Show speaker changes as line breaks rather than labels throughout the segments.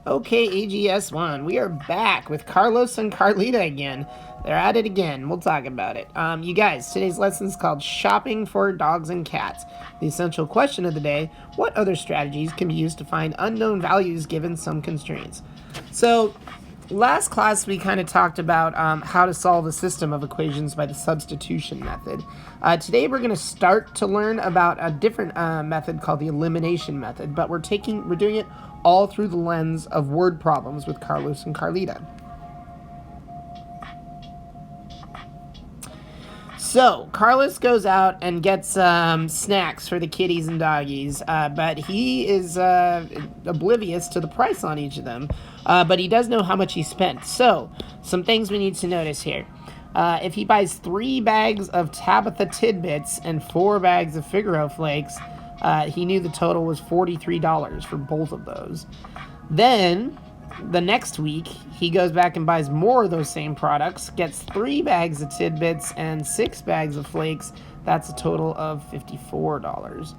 Okay, AGS1, we are back with Carlos and Carlita again. They're at it again. We'll talk about it. You guys, today's lesson is called Shopping for Dogs and Cats. The essential question of the day, what other strategies can be used to find unknown values given some constraints? So, last class we kind of talked about how to solve a system of equations by the substitution method. Today we're going to start to learn about a different method called the elimination method, but we're doing it all through the lens of word problems with Carlos and Carlita. So, Carlos goes out and gets snacks for the kitties and doggies, but he is oblivious to the price on each of them, but he does know how much he spent. So, some things we need to notice here. If he buys 3 bags of Tabitha Tidbits and 4 bags of Figaro Flakes, he knew the total was $43 for both of those. Then, the next week, he goes back and buys more of those same products, gets 3 bags of Tidbits and 6 bags of Flakes. That's a total of $54.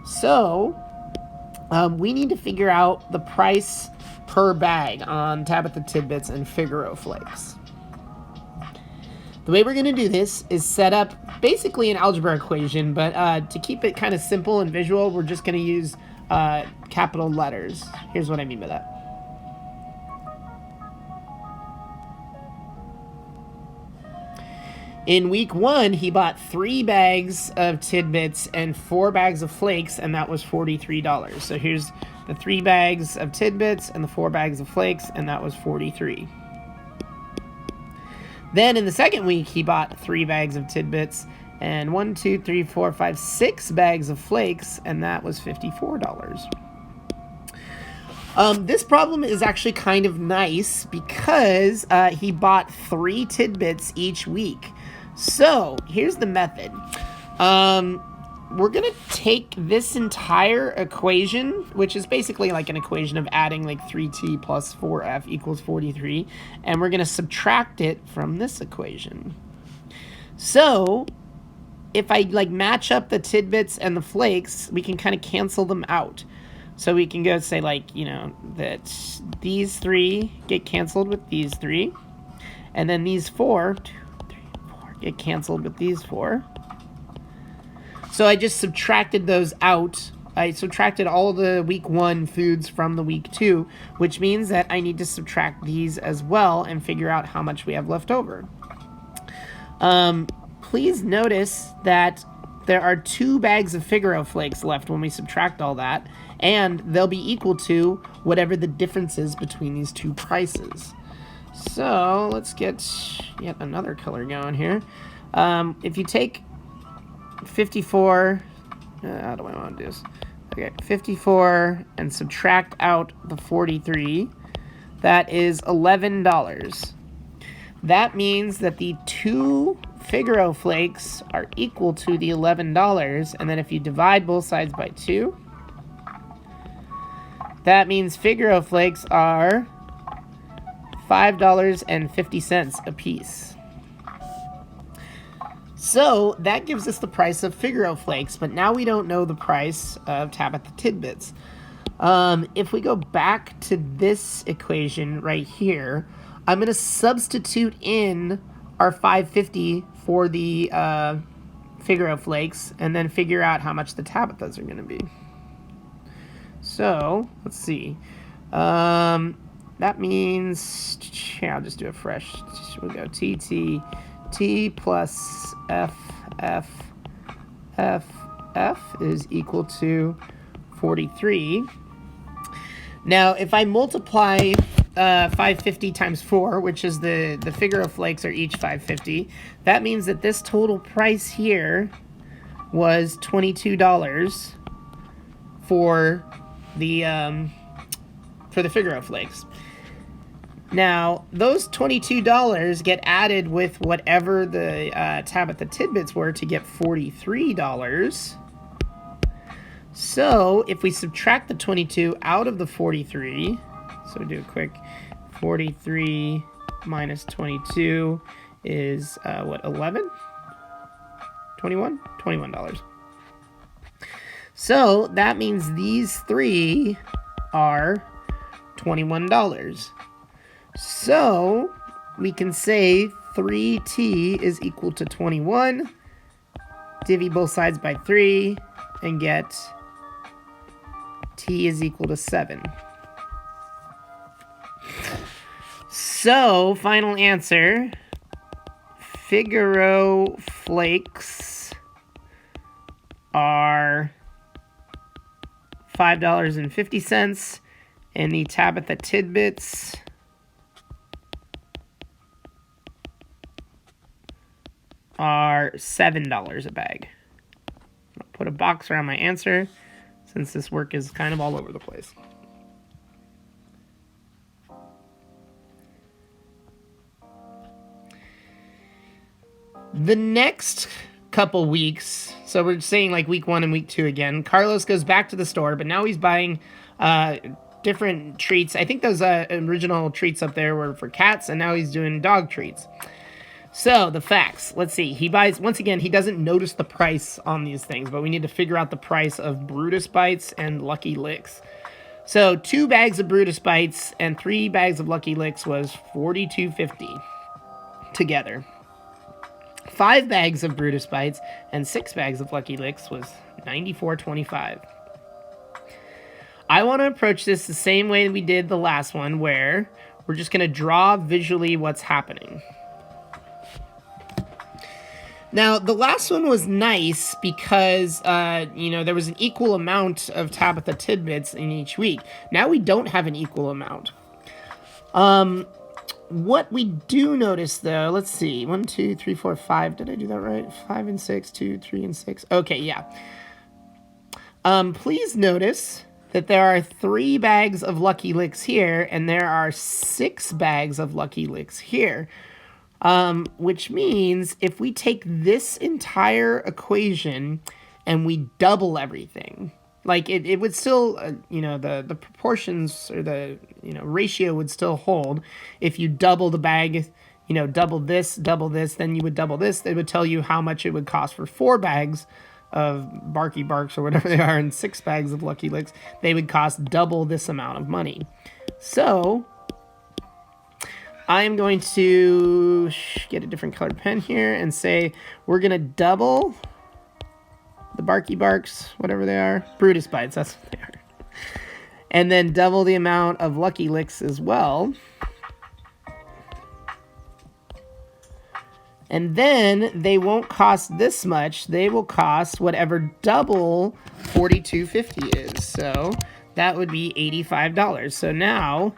So, we need to figure out the price per bag on Tabitha Tidbits and Figaro Flakes. The way we're going to do this is set up basically an algebra equation, but to keep it kind of simple and visual, we're just going to use capital letters. Here's what I mean by that. In week 1, he bought 3 bags of Tidbits and 4 bags of Flakes, and that was $43. So here's the 3 bags of Tidbits and the 4 bags of Flakes, and that was $43. Then in the second week, he bought 3 bags of Tidbits and 6 bags of Flakes, and that was $54. This problem is actually kind of nice because he bought 3 Tidbits each week. So here's the method. We're going to take this entire equation, which is basically like an equation of adding like 3t plus 4f equals 43, and we're going to subtract it from this equation. So if I like match up the Tidbits and the Flakes, we can kind of cancel them out. So we can go say like, that these 3 get canceled with these 3, and then these 4 get canceled with these 4. So I just subtracted those out. I subtracted all the week 1 foods from the week 2, which means that I need to subtract these as well and figure out how much we have left over. Please notice that there are 2 bags of Figaro Flakes left when we subtract all that, and they'll be equal to whatever the difference is between these 2 prices. So let's get yet another color going here. If you take 54, how do I want to do this? Okay, 54 and subtract out the 43, that is $11. That means that the 2 Figaro Flakes are equal to the $11, and then if you divide both sides by 2, that means Figaro Flakes are $5.50 a piece. So that gives us the price of Figaro Flakes, but now we don't know the price of Tabitha Tidbits. If we go back to this equation right here, I'm going to substitute in our $5.50 for the Figaro Flakes, and then figure out how much the Tabithas are going to be. So let's see. That means, I'll just do it fresh. We'll go T plus F is equal to 43. Now, if I multiply 550 times 4, which is the Figaro Flakes are each 550, that means that this total price here was $22 for the Figaro Flakes. Now, those $22 get added with whatever the Tabitha Tidbits were to get $43. So, if we subtract the 22 out of the 43, so do a quick 43 minus 22 is, 11? 21? $21. So, that means these 3 are $21. So we can say 3t is equal to 21. Divvy both sides by 3 and get t is equal to 7. So, final answer, Figaro flakes are $5.50, and the Tabitha tidbits are $7 a bag. I'll put a box around my answer since this work is kind of all over the place. The next couple weeks, so we're saying like week 1 and week 2 again, Carlos goes back to the store, but now he's buying different treats. I think those original treats up there were for cats, and now he's doing dog treats. So, the facts. Let's see. He buys, once again, he doesn't notice the price on these things, but we need to figure out the price of Brutus Bites and Lucky Licks. So, 2 bags of Brutus Bites and 3 bags of Lucky Licks was $42.50 together. 5 bags of Brutus Bites and 6 bags of Lucky Licks was $94.25. I want to approach this the same way we did the last one, where we're just going to draw visually what's happening. Now, the last one was nice because, there was an equal amount of Tabitha tidbits in each week. Now we don't have an equal amount. What we do notice, though, let's see. 1, 2, 3, 4, 5. Did I do that right? 5 and 6, 2, 3, and 6. Okay, yeah. Please notice that there are 3 bags of Lucky Licks here, and there are 6 bags of Lucky Licks here. Which means if we take this entire equation and we double everything, like it would still, the proportions or the, ratio would still hold. If you double the bag, double this, then you would double this. They would tell you how much it would cost for 4 bags of Barky Barks or whatever they are and 6 bags of Lucky Licks. They would cost double this amount of money. So I'm going to get a different colored pen here and say we're going to double the Barky Barks, whatever they are, Brutus Bites, that's what they are. And then double the amount of Lucky Licks as well. And then they won't cost this much. They will cost whatever double $42.50 is. So that would be $85. So now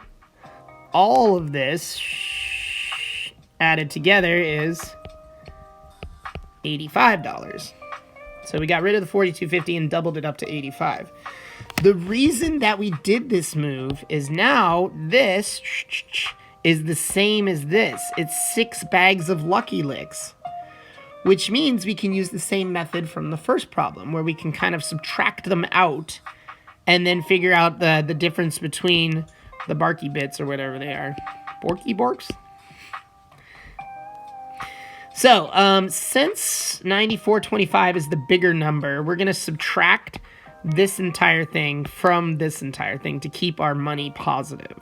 all of this added together is $85. So we got rid of the $42.50 and doubled it up to $85. The reason that we did this move is now this is the same as this. It's 6 bags of Lucky Licks, which means we can use the same method from the first problem, where we can kind of subtract them out and then figure out the difference between the Barky Bits or whatever they are. Borky Borks? So, since 94.25 is the bigger number, we're going to subtract this entire thing from this entire thing to keep our money positive.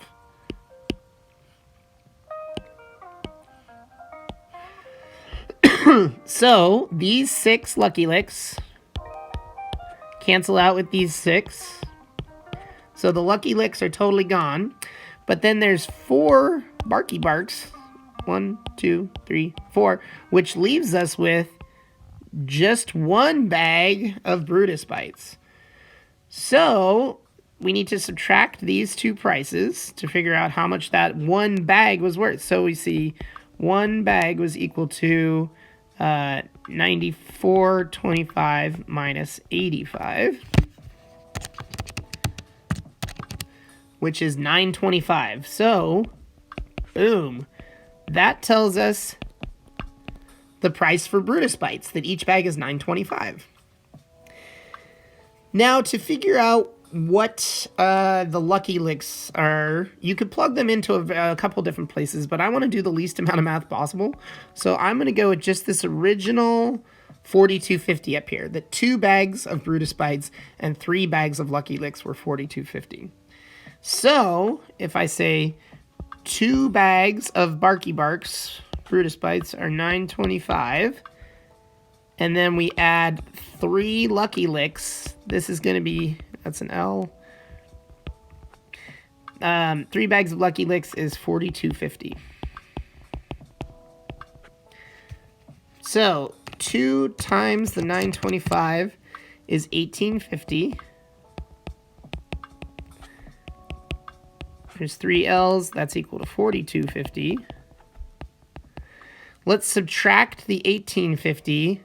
So, these 6 Lucky Licks cancel out with these 6. So the Lucky Licks are totally gone. But then there's 4 Barky Barks. 1, 2, 3, 4. Which leaves us with just 1 bag of Brutus Bites. So we need to subtract these 2 prices to figure out how much that 1 bag was worth. So we see 1 bag was equal to $94.25 minus $85. Which is $9.25. So, boom. That tells us the price for Brutus Bites, that each bag is $9.25. Now, to figure out what the Lucky Licks are, you could plug them into a couple different places, but I want to do the least amount of math possible. So I'm going to go with just this original $42.50 up here. The 2 bags of Brutus Bites and 3 bags of Lucky Licks were $42.50. So if I say 2 bags of Barky Barks Brutus Bites are $9.25, and then we add 3 Lucky Licks. This is going to be, that's an L. 3 bags of Lucky Licks is $42.50. So 2 times the $9.25 is $18.50. There's 3 L's, that's equal to $42.50. Let's subtract the $18.50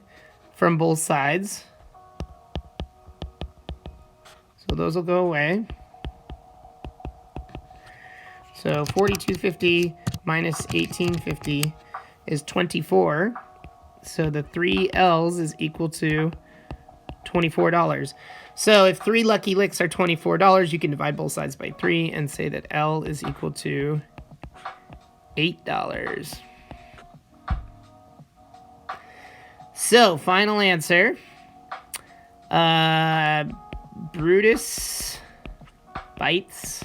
from both sides. So those will go away. So $42.50 minus $18.50 is $24. So the 3 L's is equal to $24. So if 3 Lucky Licks are $24, you can divide both sides by 3 and say that L is equal to $8. So final answer. Brutus Bites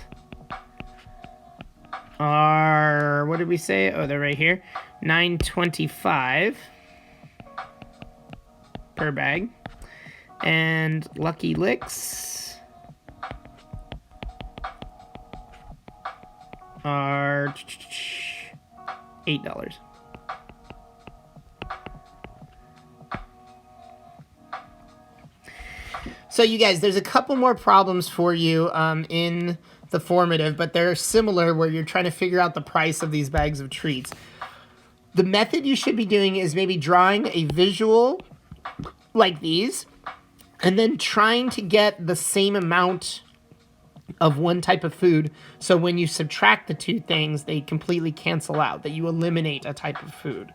are, what did we say? Oh, they're right here. $9.25 per bag. And Lucky Licks are $8. So you guys, there's a couple more problems for you in the formative, but they're similar where you're trying to figure out the price of these bags of treats. The method you should be doing is maybe drawing a visual like these, and then trying to get the same amount of one type of food, so when you subtract the 2 things, they completely cancel out, that you eliminate a type of food.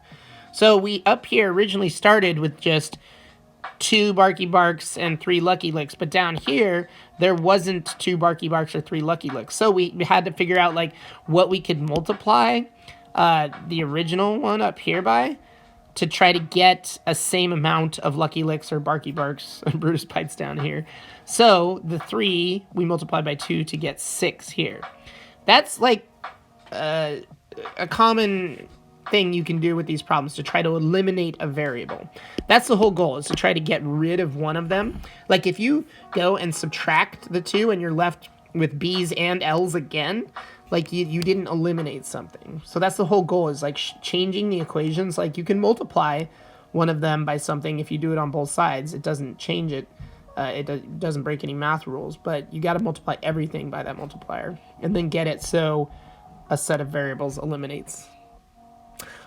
So we up here originally started with just 2 Barky Barks and 3 Lucky Licks, but down here there wasn't 2 Barky Barks or 3 Lucky Licks. So we had to figure out like what we could multiply the original one up here by, to try to get a same amount of Lucky Licks or Barky Barks and Brutus Bites down here. So the 3 we multiplied by 2 to get 6 here. That's like a common thing you can do with these problems to try to eliminate a variable. That's the whole goal, is to try to get rid of one of them. Like if you go and subtract the 2 and you're left with B's and L's again, like you didn't eliminate something. So that's the whole goal, is like changing the equations. Like you can multiply one of them by something if you do it on both sides. It doesn't change it. It doesn't break any math rules, but you got to multiply everything by that multiplier and then get it so a set of variables eliminates.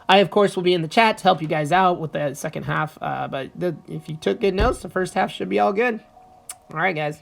I, of course, will be in the chat to help you guys out with the second half, but if you took good notes, the first half should be all good. All right, guys.